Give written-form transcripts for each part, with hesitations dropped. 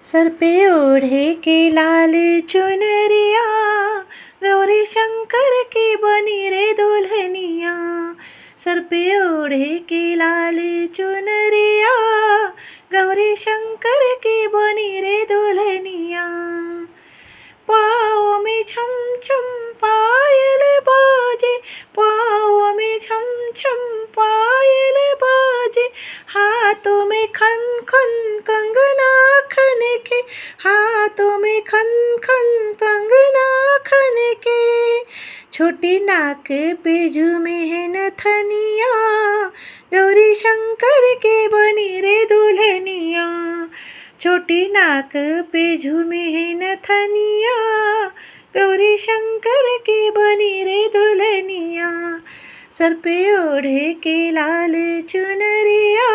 सर पे ओढ़े के लाल चुनरिया, गौरी शंकर की बनी रे दुल्हनिया। सर पे ओढ़े के लाल चुनरिया, गौरी शंकर की बनी रे दुल्हनिया। पाँव में छम छम पायल बाजे, पाँव में छम छम पायल बाजे, हाथों में खन खन कंगना खन के, हाथों में खन खन कंगना खन के। छोटी नाक पे झूमे है नथनिया, गौरी शंकर के बनी रे दुल्हनिया। छोटी नाक पे झूमे है नथनिया, गौरी शंकर के बनी रे दुल्हनिया। सर पे ओढ़े के लाल चुनरिया,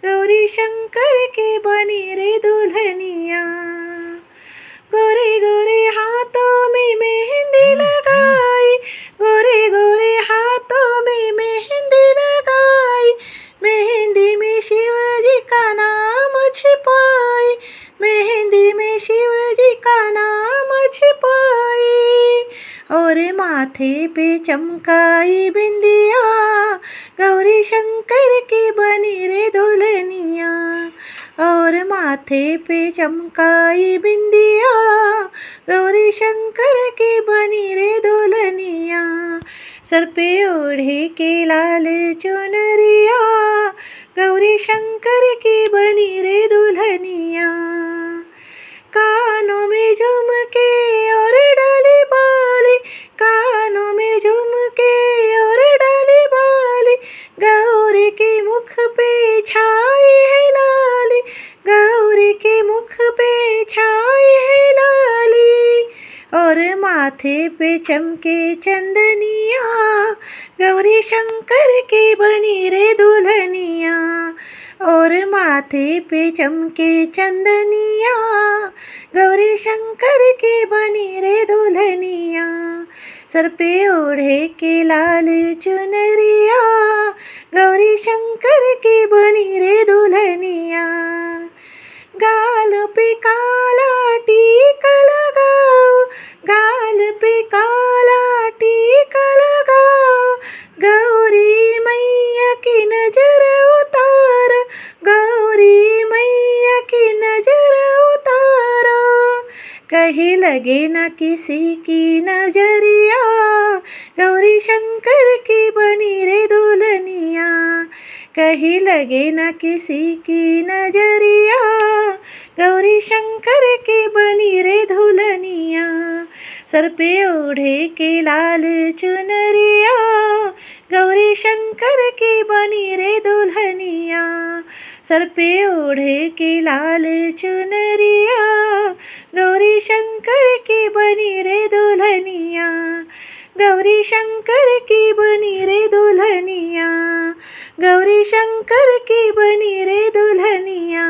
गौरी शंकर के बनी रे दुल्हनिया। गोरे गोरे हाथों में मेहंदी लगाई, गोरे गोरे हाथों में मेहंदी लगाई, मेहंदी में शिवजी का नाम छिपाई, मेहंदी में शिवजी का नाम छिपाई। और माथे पे चमकाई बिंदिया, गौरी शंकर की बनी रे दुल्हनिया। और माथे पे चमकाई बिंदिया, गौरी शंकर की बनी रे दुल्हनिया। सर पे ओढ़े के लाल चुनरिया, गौरी शंकर की बनी रे दुल्हनिया। कानों में झुमके और डाली बाली, कानों में झुमके और डाली बाली, गौरी के मुख पे छाई है लाली, गौरी के मुख पे छाई है लाली। और माथे पे चमके चंदनिया, गौरी शंकर की बनी रे दुल्हनिया। और माथे पे चमके चंदनिया, गौरी शंकर की बनी रे दुल्हनिया। सर पे ओढ़े के लाल चुनरिया, गौरी शंकर की बनी रे दुल्हनिया। गाल पे काला टीका लगाओ, गाल पे काला टीका लगाओ, गौरी मैया की नजर उतारो, गौरी मैया की नजर उतारो। कहीं लगे ना किसी की नजरिया, गौरी शंकर की बनी रे दुल्हनिया। कहीं लगे ना किसी की नजरिया, गौरी शंकर की बनी रे दुल्हनिया। सर पे ओढ़े के लाल चुनरिया, गौरी शंकर की बनी रे दुल्हनिया। सर पे ओढ़े के लाल चुनरिया, गौरी शंकर की बनी रे दुल्हनिया। गौरी शंकर की बनी रे दुल्हनिया, गौरी शंकर की बनी रे दुल्हनिया।